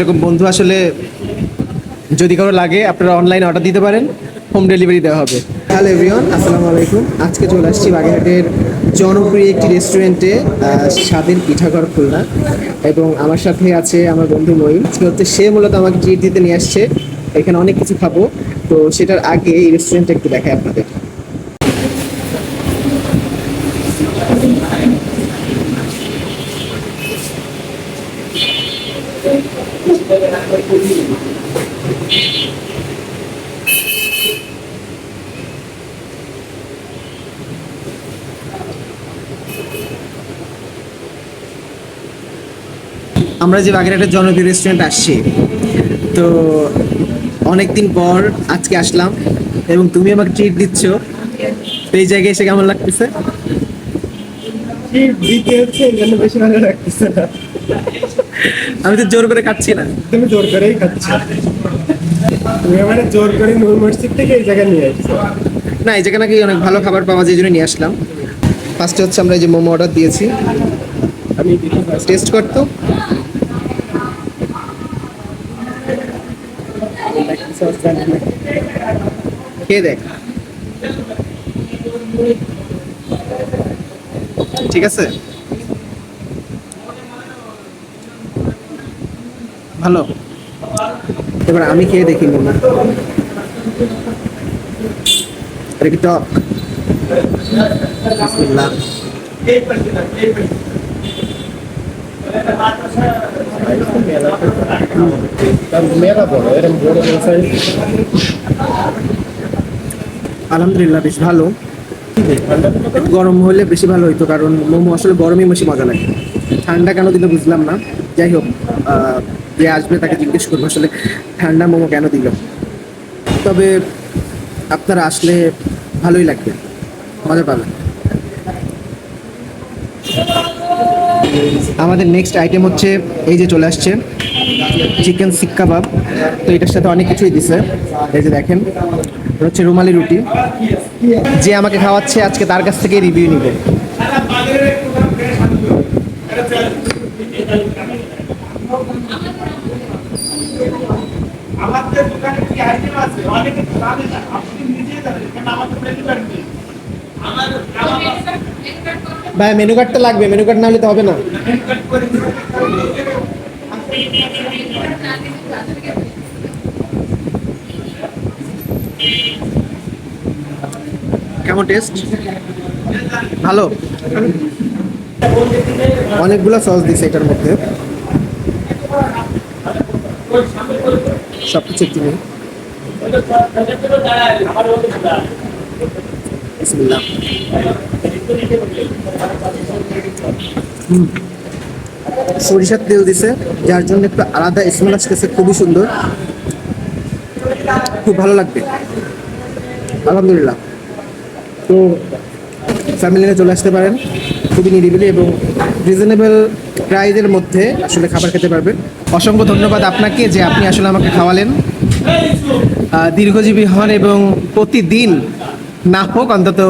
এরকম বন্ধু আসলে যদি কারো লাগে আপনারা অনলাইনে অর্ডার দিতে পারেন, হোম ডেলিভারি দেওয়া হবে। হ্যালো এভরিওয়ান, আসসালামু আলাইকুম। আজকে চলে আসছি বাগেরহাটের জনপ্রিয় একটি রেস্টুরেন্টে, স্বাদের পিঠাঘর খুলনা, এবং আমার সাথে আছে আমার বন্ধু মঈন। আজকে হচ্ছে সে মূলত আমাকে ট্রিট দিতে নিয়ে আসছে। এখানে অনেক কিছু খাবো, তো সেটার আগে এই রেস্টুরেন্টটা একটু দেখাই আপনাদের। আমরা যে বাগেরহাটের জনপ্রিয় রেস্টুরেন্ট আসছি, তো অনেকদিন পর আজকে আসলাম এবং তুমি আমাকে ট্রিট দিচ্ছ। তো এই জায়গায় এসে কেমন লাগতেছে? দিতে হচ্ছে এই জন্য বেশি ভালো লাগতেছে না। আমি তো জোর করে খাচ্ছি না। তুমি জোর করেই খাচ্ছ। তুমি আমার জোর করে নূর মসজিদ থেকে এই জায়গায় নিয়ে আসছো। না, এই জায়গায় নাকি অনেক ভালো খাবার পাওয়া যায়, এই জন্য নিয়ে আসলাম। ফার্স্টে হচ্ছে আমরা এই যে মোমো অর্ডার দিয়েছি, আমি টেস্ট করতো। খেয়ে দেখ, ঠিক আছে? ভালো। এবার আমি খেয়ে দেখি মোমো। এটা কি টক? বিসমিল্লাহ। মেলা বড় এরকম বড় সাইজ। আলহামদুলিল্লাহ, বেশ ভালো। একটু গরম হলে বেশি ভালো হইতো, কারণ মোমো আসলে গরমই বেশি মজা লাগে। ঠান্ডা কেন দিল বুঝলাম না। যাই হোক, যে আসবে তাকে জিজ্ঞেস করবো আসলে ঠান্ডা মোমো কেন দিল। তবে আপনারা আসলে ভালোই লাগবে, মজা পাবেন। আমাদের নেক্সট আইটেম হচ্ছে এই যে চলে আসছে চিকেন শিক কাবাব। তো এটার সাথে অনেক কিছুই দিছে। এই যে দেখেন, এটা হচ্ছে রুমালি রুটি। যে আমাকে খাওয়াচ্ছে আজকে তার কাছ থেকে রিভিউ নিব। আমাদের দোকানে কি আইটেম আছে অনেকে জানে না, আপনি নিজে জানেন কেন আমাদের মেনু কার্ড নেই। ভাই মেনু কার্ডটা লাগবে, মেনু কার্ড না হলে তো হবে না। কেমন টেস্ট? ভালো। অনেকগুলো সস দিছে এটার মধ্যে, সব কিছু একটু নেই। বিসমিল্লাহ। সরিষার তেল দিছে, যার জন্য একটু আলাদা স্মেল আসতেছে, খুবই সুন্দর, খুব ভালো লাগবে। আলহামদুলিল্লাহ। তো ফ্যামিলি নিয়ে চলে আসতে পারেন, খুবই নিরিবিলি এবং রিজনেবল প্রাইজের মধ্যে আসলে খাবার খেতে পারবেন। অসংখ্য ধন্যবাদ আপনাকে যে আপনি আসলে আমাকে খাওয়ালেন। দীর্ঘজীবী হন এবং প্রতিদিন না হোক অন্তত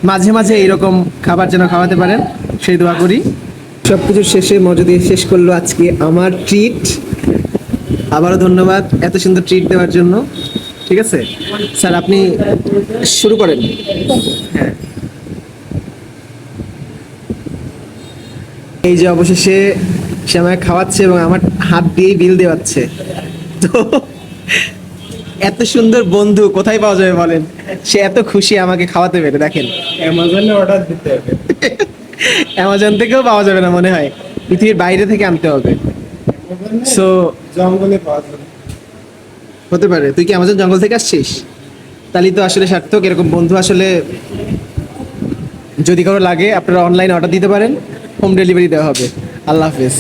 মাঝে মাঝে এইরকম খাবার যেন খাওয়াতে পারেন, সেই দোয়া করি। সব কিছু শেষে মজা দিয়ে শেষ করলো আজকে আমার ট্রিট। আবারও ধন্যবাদ এত সুন্দর ট্রিট দেওয়ার জন্য। ঠিক আছে স্যার, আপনি শুরু করেন। হ্যাঁ, এই যে অবশেষে সে আমাকে খাওয়াচ্ছে এবং আমার হাত দিয়েই বিল দেওয়াচ্ছে। তো এত সুন্দর বন্ধু কোথায় পাওয়া যাবে বলেন? সে এত খুশি আমাকে খাওয়াতে পেরে। দেখেন, অ্যামাজনে অর্ডার দিতে হবে। অ্যামাজন থেকেও পাওয়া যাবে না মনে হয়, পৃথিবীর বাইরে থেকে আনতে হবে। সো জঙ্গলে পাওয়া যাবে। হতে পারে তুই কি অ্যামাজন জঙ্গল থেকে আসছিস? তাহলে তো আসলে সার্থক। এরকম বন্ধু আসলে যদি কারো লাগে আপনারা অনলাইনে অর্ডার দিতে পারেন, হোম ডেলিভারি দেওয়া হবে। আল্লাহ হাফেজ।